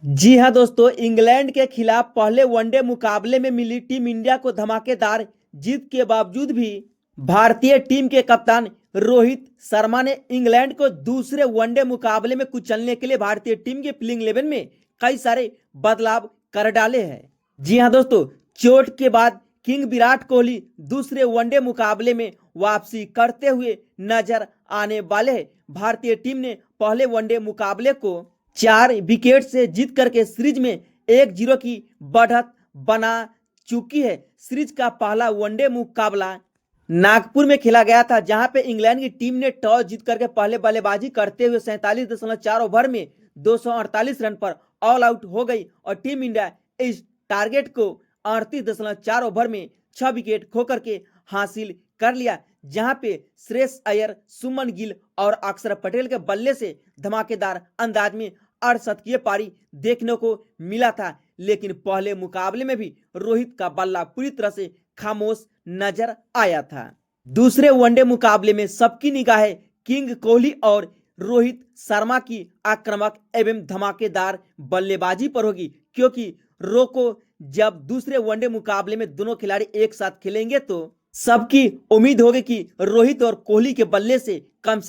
जी हां दोस्तों, इंग्लैंड के खिलाफ पहले वनडे मुकाबले में मिली टीम इंडिया को धमाकेदार जीत के बावजूद भी भारतीय टीम के कप्तान रोहित शर्मा ने इंग्लैंड को दूसरे वनडे मुकाबले में कुचलने के लिए भारतीय टीम के प्लेइंग 11 में कई सारे बदलाव कर डाले हैं। जी हां दोस्तों, चोट के बाद किंग विराट कोहली दूसरे वनडे मुकाबले में वापसी करते हुए नजर आने वाले हैं। भारतीय टीम ने पहले वनडे मुकाबले को 4 विकेट से जीत करके सीरीज में 1-0 की बढ़त बना चुकी है। सीरीज का पहला वनडे मुकाबला नागपुर में खेला गया था, जहां पे इंग्लैंड की टीम ने टॉस जीत करके पहले बल्लेबाजी करते हुए 47.4 ओवर में 248 रन पर ऑल आउट हो गई और टीम इंडिया इस टारगेट को 38.4 ओवर में 6 विकेट खो करके हासिल कर लिया, जहां पे श्रेयस अय्यर, सुमन गिल और अक्षर पटेल के बल्ले से धमाकेदार अंदाज में अर्धशतकीय पारी देखने को मिला था। लेकिन पहले मुकाबले में भी रोहित का बल्ला पूरी तरह से खामोश नजर आया था। दूसरे वनडे मुकाबले में सबकी निगाहें किंग कोहली और रोहित शर्मा की आक्रामक एवं धमाकेदार बल्लेबाजी पर होगी, क्योंकि रोको जब दूसरे वनडे मुकाबले में दोनों खिलाड़ी एक साथ खेलेंगे तो सबकी उम्मीद होगी कि रोहित और कोहली के बल्ले से कम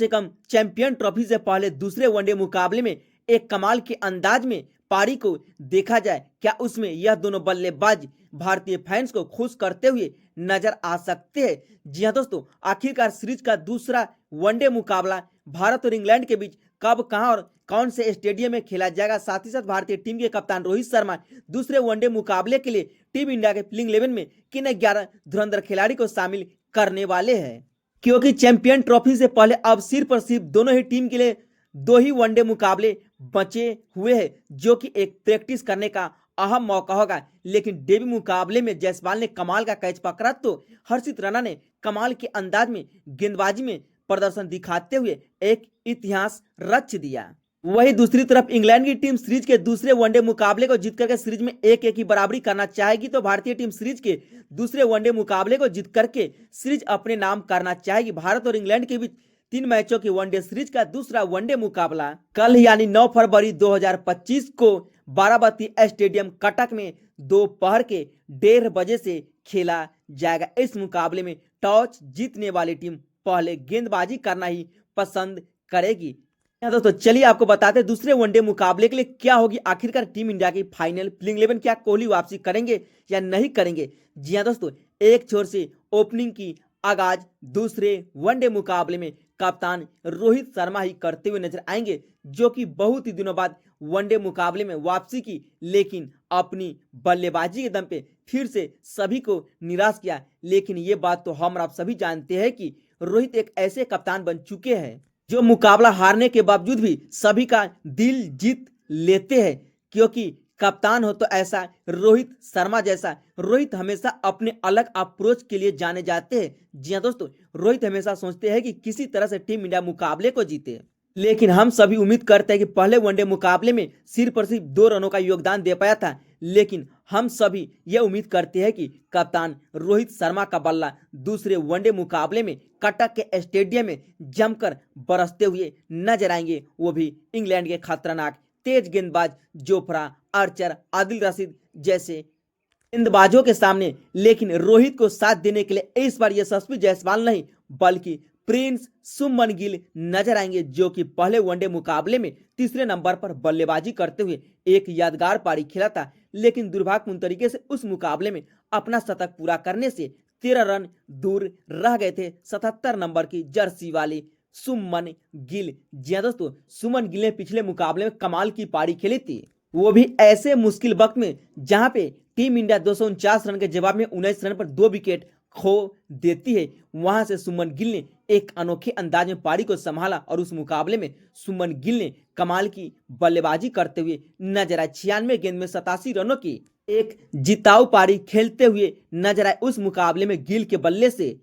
चैंपियन ट्रॉफी से पहले दूसरे वनडे मुकाबले में एक कमाल के अंदाज में पारी को देखा जाए। क्या उसमें यह दोनों बल्लेबाज भारतीय फैंस को खुश करते हुए नजर आ सकते हैं? जी हां दोस्तों, आखिरकार सीरीज का दूसरा वनडे मुकाबला भारत और इंग्लैंड के बीच कब, कहां और कौन से स्टेडियम में खेला जाएगा? साथ ही साथ भारतीय टीम के कप्तान रोहित शर्मा दूसरे वनडे मुकाबले के लिए टीम इंडिया के प्लेइंग 11 में किन 11 धुरंधर खिलाड़ी को शामिल करने वाले हैं? क्योंकि चैंपियन ट्रॉफी से पहले अब सिर्फ और सिर्फ दोनों ही टीम के लिए 2 ही वनडे मुकाबले बचे हुए हैं, जो कि एक प्रैक्टिस करने का अहम मौका होगा। लेकिन डेब्यू मुकाबले में जायसवाल ने कमाल का कैच पकड़ा तो हर्षित राणा ने कमाल के अंदाज में गेंदबाजी में प्रदर्शन दिखाते हुए एक इतिहास रच दिया। वहीं दूसरी तरफ इंग्लैंड की टीम सीरीज के दूसरे वनडे मुकाबले को जीत करके सीरीज में 1-1 की बराबरी करना चाहेगी, तो भारतीय टीम सीरीज के दूसरे वनडे मुकाबले को जीत करके सीरीज अपने नाम करना चाहेगी। भारत और इंग्लैंड के बीच 3 मैचों की वनडे सीरीज का दूसरा वनडे मुकाबला कल यानी 9 फरवरी 2025 को बाराबती स्टेडियम कटक में दोपहर के 1:30 बजे से खेला जाएगा। इस मुकाबले में टॉस जीतने वाली टीम पहले गेंदबाजी करना ही पसंद करेगी। दोस्तों चलिए आपको बताते हैं दूसरे वनडे मुकाबले के लिए क्या होगी आखिरकार टीम इंडिया की फाइनल प्लेइंग 11। क्या कोहली वापसी करेंगे या नहीं करेंगे? जी हां दोस्तों, एक छोर से ओपनिंग की आगाज दूसरे वनडे मुकाबले में कप्तान रोहित शर्मा ही करते हुए नजर आएंगे, जो कि बहुत ही दिनों बाद वनडे मुकाबले में वापसी की, लेकिन अपनी बल्लेबाजी के दम पे फिर से सभी को निराश किया। लेकिन ये बात तो हम आप सभी जानते हैं कि रोहित एक ऐसे कप्तान बन चुके हैं जो मुकाबला हारने के बावजूद भी सभी का दिल जीत लेते हैं, क्योंकि कप्तान हो तो ऐसा रोहित शर्मा जैसा। रोहित हमेशा अपने अलग अप्रोच के लिए जाने जाते हैं। जी हां दोस्तों, रोहित हमेशा सोचते हैं कि किसी तरह से टीम इंडिया मुकाबले को जीते। लेकिन हम सभी उम्मीद करते हैं कि पहले वनडे मुकाबले में सिर्फ और सिर्फ 2 रनों का योगदान दे पाया था, लेकिन हम सभी यह उम्मीद करते हैं कि कप्तान रोहित शर्मा का बल्ला दूसरे वनडे मुकाबले में कटक के स्टेडियम में जमकर बरसते हुए नजर आएंगे, वो भी इंग्लैंड के खतरनाक तेज गेंदबाज जोफ्रा आर्चर, आदिल रशीद जैसे गेंदबाजों के सामने। लेकिन रोहित को साथ देने के लिए इस बार यशस्वी जायसवाल नहीं बल्कि प्रिंस सुमन गिल नजर आएंगे, जो कि पहले वनडे मुकाबले में तीसरे नंबर पर बल्लेबाजी करते हुए एक यादगार पारी खेला था। लेकिन दुर्भाग्यपूर्ण तरीके से उस मुकाबले में अपना शतक पूरा करने से 13 रन दूर रह गए थे 77 नंबर की जर्सी वाली सुमन गिल। जी हां दोस्तों, सुमन गिल ने पिछले मुकाबले में कमाल की पारी खेली थी, वो भी ऐसे मुश्किल वक्त में जहां पे टीम इंडिया 249 रन के जवाब में 19 रन पर 2 विकेट खो देती है। वहां से सुमन गिल ने एक अनोखे अंदाज में पारी को संभाला और उस मुकाबले में सुमन गिल ने कमाल की बल्लेबाजी करते हुए नजर आए। 96 गेंद में 87 रनों की एक जिताऊ पारी खेलते हुए नजर आए। उस मुकाबले में गिल के बल्ले से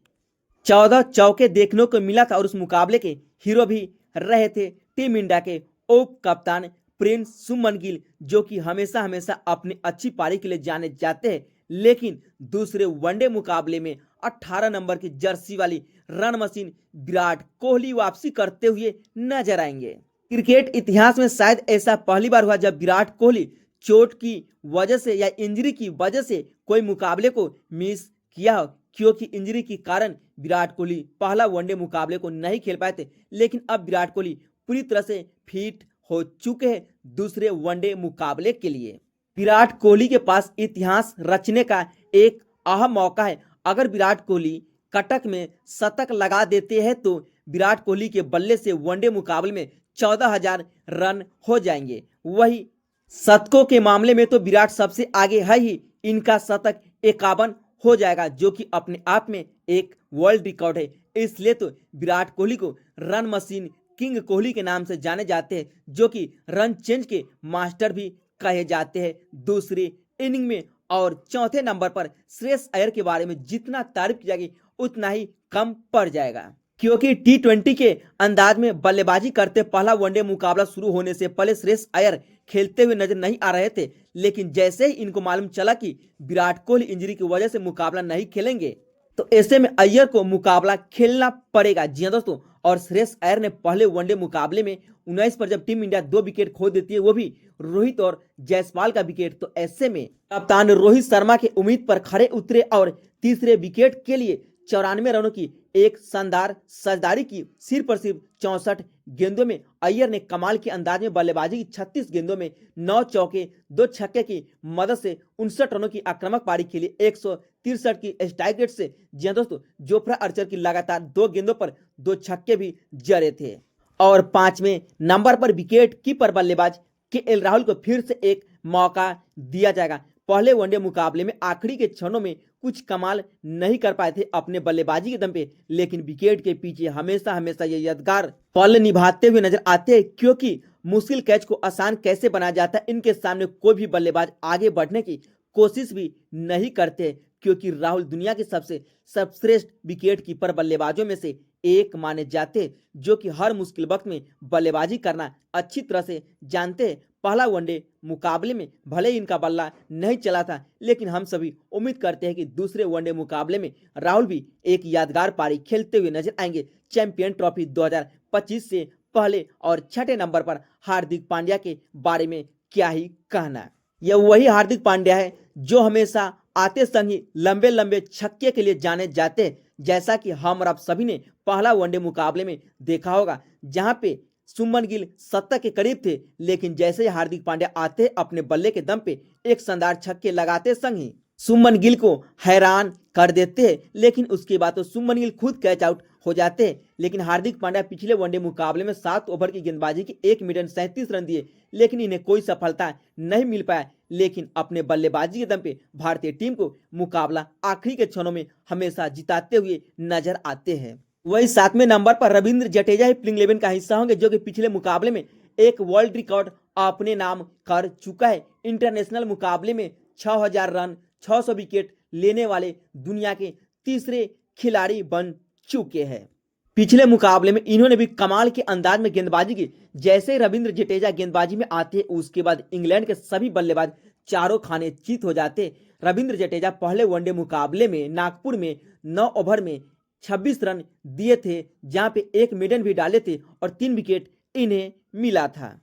14 चौके देखने को मिला था और उस मुकाबले के हीरो भी रहे थे टीम इंडिया के उप कप्तान प्रिंस सुमन गिल, जो कि हमेशा हमेशा अपनी अच्छी पारी के लिए जाने जाते हैं। लेकिन दूसरे वनडे मुकाबले में 18 नंबर की जर्सी वाली रन मशीन विराट कोहली वापसी करते हुए नजर आएंगे। क्रिकेट इतिहास में शायद ऐसा पहली बार हुआ जब विराट कोहली चोट की वजह से या इंजरी की वजह से कोई मुकाबले को मिस किया हो, क्योंकि इंजरी के कारण विराट कोहली पहला वनडे मुकाबले को नहीं खेल पाए थे। लेकिन अब विराट कोहली पूरी तरह से फिट हो चुके हैं दूसरे वनडे मुकाबले के लिए। विराट कोहली के पास इतिहास रचने का एक अहम मौका है। अगर विराट कोहली कटक में शतक लगा देते हैं तो विराट कोहली के बल्ले से वनडे मुकाबले में 14,000 रन हो जाएंगे। वही शतकों के मामले में तो विराट सबसे आगे है ही, इनका शतक 51 हो जाएगा, जो कि अपने आप में एक वर्ल्ड रिकॉर्ड है। इसलिए तो विराट कोहली को रन मशीन किंग कोहली के नाम से जाने जाते हैं, जो कि रन चेंज के मास्टर भी कहे जाते हैं दूसरी इनिंग में। और चौथे नंबर पर श्रेयस अय्यर के बारे में जितना तारीफ की जाएगी उतना ही कम पड़ जाएगा, क्योंकि T20 के अंदाज में बल्लेबाजी करते पहला वनडे मुकाबला शुरू होने से पहले श्रेयस अय्यर खेलते हुए नजर नहीं आ रहे थे। लेकिन जैसे ही इनको मालूम चला कि विराट कोहली इंजरी की वजह से मुकाबला नहीं खेलेंगे तो ऐसे में अय्यर को मुकाबला खेलना पड़ेगा। जी हाँ दोस्तों, और श्रेयस अय्यर ने पहले वनडे मुकाबले में 19 पर जब टीम इंडिया 2 विकेट खो देती है, वो भी रोहित और जायसवाल का विकेट, तो ऐसे में कप्तान रोहित शर्मा के उम्मीद पर खड़े उतरे और तीसरे विकेट के लिए 94 रनों की एक शानदार साझेदारी की। सिर्फ और सिर्फ 64 गेंदों में अय्यर ने कमाल के अंदाज में बल्लेबाजी की। 36 गेंदों में 9 चौके 2 छक्के की मदद से 59 रनों की आक्रामक पारी खेली, 163 की स्ट्राइक रेट से। जी हाँ दोस्तों, जोफ्रा आर्चर की लगातार 2 गेंदों पर 2 छक्के भी जड़े थे। और 5वें नंबर पर विकेट कीपर बल्लेबाज KL राहुल को फिर से एक मौका दिया जाएगा। पहले वनडे मुकाबले में आखिरी के क्षणों में कुछ कमाल नहीं कर पाए थे अपने बल्लेबाजी के दम पे, लेकिन विकेट के पीछे हमेशा हमेशा ये यादगार पल निभाते हुए नजर आते हैं, क्योंकि मुश्किल कैच को आसान कैसे बनाया जाता है इनके सामने कोई भी बल्लेबाज आगे बढ़ने की कोशिश भी नहीं करते, क्योंकि राहुल दुनिया के सबसे सर्वश्रेष्ठ विकेट कीपर बल्लेबाजों में से एक माने जाते, जो कि हर मुश्किल वक्त में बल्लेबाजी करना अच्छी तरह से जानते हैं। पहला वनडे मुकाबले में भले ही इनका बल्ला नहीं चला था, लेकिन हम सभी उम्मीद करते हैं कि दूसरे वनडे मुकाबले में राहुल भी एक यादगार पारी खेलते हुए नजर आएंगे। चैंपियन ट्रॉफी 2025 से पहले और 6ठे नंबर पर हार्दिक पांड्या के बारे में क्या ही कहना। यह वही हार्दिक पांड्या है जो हमेशा आते संग ही लंबे लंबे छक्के के लिए जाने जाते हैं, जैसा कि हम और आप सभी ने पहला वनडे मुकाबले में देखा होगा, जहां पे सुमन गिल 70 के करीब थे, लेकिन जैसे ही हार्दिक पांड्या आते अपने बल्ले के दम पे एक शानदार छक्के लगाते संग ही सुमन गिल को हैरान कर देते हैं। लेकिन उसके बाद तो सुमन गिल खुद कैच आउट हो जाते हैं। लेकिन हार्दिक पांड्या पिछले वनडे मुकाबले में 7 ओवर की गेंदबाजी की 1 मिनट 37 रन दिए, लेकिन इन्हें कोई सफलता नहीं मिल पाया। लेकिन अपने बल्लेबाजी के दम पे भारतीय टीम को मुकाबला आखिरी के क्षणों में हमेशा जिताते हुए नजर आते हैं। वही 7वें नंबर पर रविंद्र जडेजा ही प्लेइंग 11 का हिस्सा होंगे, जो कि पिछले मुकाबले में एक वर्ल्ड रिकॉर्ड अपने नाम कर चुका है। इंटरनेशनल मुकाबले में 6000 रन 600 विकेट लेने वाले दुनिया के तीसरे खिलाड़ी बन चुके हैं। पिछले मुकाबले में इन्होंने भी कमाल के अंदाज में गेंदबाजी की। जैसे ही रविंद्र जडेजा गेंदबाजी में आते उसके बाद इंग्लैंड के सभी बल्लेबाज चारों खाने चित हो जाते। रविंद्र जडेजा पहले वनडे मुकाबले में नागपुर में 9 ओवर में 26 रन दिए थे, जहां पे 1 मेडन भी डाले थे और 3 विकेट इन्हें मिला था।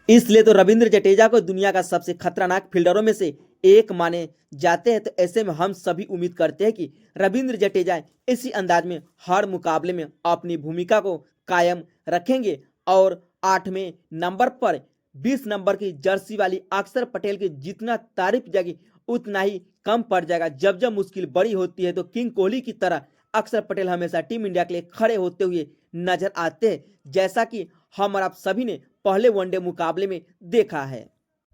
इसलिए तो रविंद्र जडेजा को दुनिया का सबसे खतरनाक फील्डरों में से एक माने जाते हैं। तो ऐसे में हम सभी उम्मीद करते हैं कि रविंद्र जडेजा इसी अंदाज में हर मुकाबले में अपनी भूमिका को कायम रखेंगे। और 8वें नंबर पर 20 नंबर की जर्सी वाली अक्षर पटेल की जितना तारीफ जाएगी उतना ही कम पड़ जाएगा। जब जब मुश्किल बड़ी होती है तो किंग कोहली की तरह अक्षर पटेल हमेशा टीम इंडिया के लिए खड़े होते हुए नजर आते हैं, जैसा कि हम और आप सभी ने पहले वनडे मुकाबले में देखा है।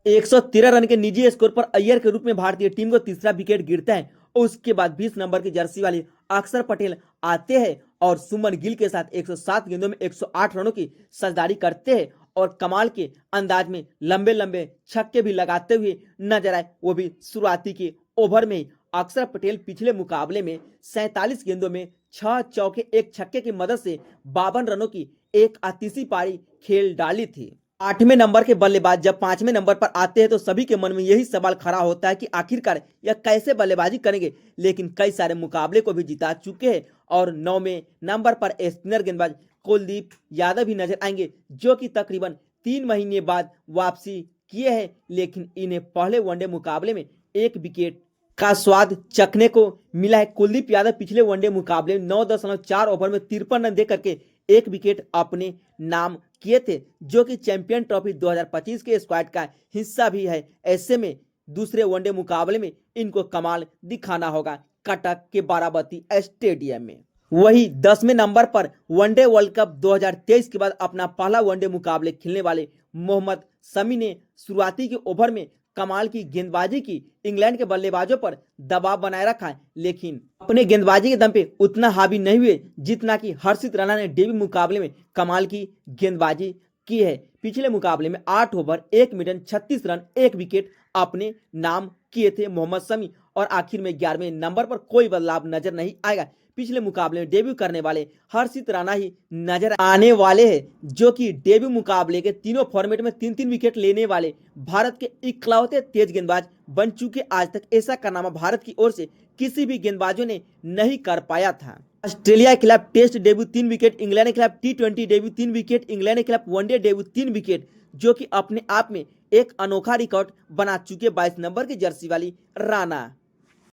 113 रन के निजी स्कोर पर अय्यर के रूप में भारतीय टीम को तीसरा विकेट गिरता है। उसके बाद 20 नंबर की जर्सी वाली अक्षर पटेल आते हैं और सुमन गिल के साथ 107 गेंदों में 108 रनों की साझेदारी करते हैं और कमाल के अंदाज में लंबे लंबे छक्के भी लगाते हुए नजर आए, वो भी शुरुआती के ओवर में। अक्षर पटेल पिछले मुकाबले में 47 गेंदों में 6 चौके 1 छक्के की मदद से 52 रनों की एक आतिशी पारी खेल डाली थी। 8वें नंबर के बल्लेबाज जब 5वें नंबर पर आते हैं तो सभी के मन में यही सवाल खड़ा होता है कि आखिरकार यह कैसे बल्लेबाजी करेंगे। लेकिन कई सारे मुकाबले को भी जिता चुके हैं। और 9वें नंबर पर स्पिनर गेंदबाज कुलदीप यादव भी नजर आएंगे, जो कि तकरीबन 3 महीने बाद वापसी किए हैं, लेकिन इन्हें पहले वनडे मुकाबले में 1 विकेट का स्वाद चखने को मिला है। कुलदीप यादव पिछले वनडे मुकाबले में 9.4 ओवर में 53 रन देकर के 1 विकेट अपने नाम किए थे, जो कि चैंपियन ट्रॉफी 2025 के स्क्वाड का हिस्सा भी है। ऐसे में दूसरे वनडे मुकाबले में इनको कमाल दिखाना होगा कटक के बाराबती स्टेडियम में। वही 10वें नंबर पर वनडे वर्ल्ड कप 2023 के बाद अपना पहला वनडे मुकाबले खेलने वाले मोहम्मद शमी ने शुरुआती के ओवर में कमाल की गेंदबाजी की, इंग्लैंड के बल्लेबाजों पर दबाव बनाए रखा, लेकिन अपने गेंदबाजी के दम पे उतना हावी नहीं हुए जितना कि हर्षित राणा ने डेब्यू मुकाबले में कमाल की गेंदबाजी की है। पिछले मुकाबले में 8 ओवर 1 मिनट 36 रन 1 विकेट अपने नाम किए थे मोहम्मद शमी, और आखिर में 11वें नंबर पर कोई बदलाव नजर नहीं आएगा। पिछले मुकाबले में डेब्यू करने वाले हर्षित राणा ही नजर आने वाले हैं, जो कि डेब्यू मुकाबले के तीनों फॉर्मेट में 3-3 विकेट लेने वाले भारत के इकलौते तेज गेंदबाज बन चुके। आज तक ऐसा कारनामा भारत की ओर से किसी भी गेंदबाजों ने नहीं कर पाया था। ऑस्ट्रेलिया के खिलाफ टेस्ट डेब्यू 3 विकेट, इंग्लैंड के खिलाफ T20 डेब्यू 3 विकेट, इंग्लैंड के खिलाफ वनडे डेब्यू 3 विकेट, जो कि अपने आप में एक अनोखा रिकॉर्ड बना चुके 22 नंबर की जर्सी वाली राणा।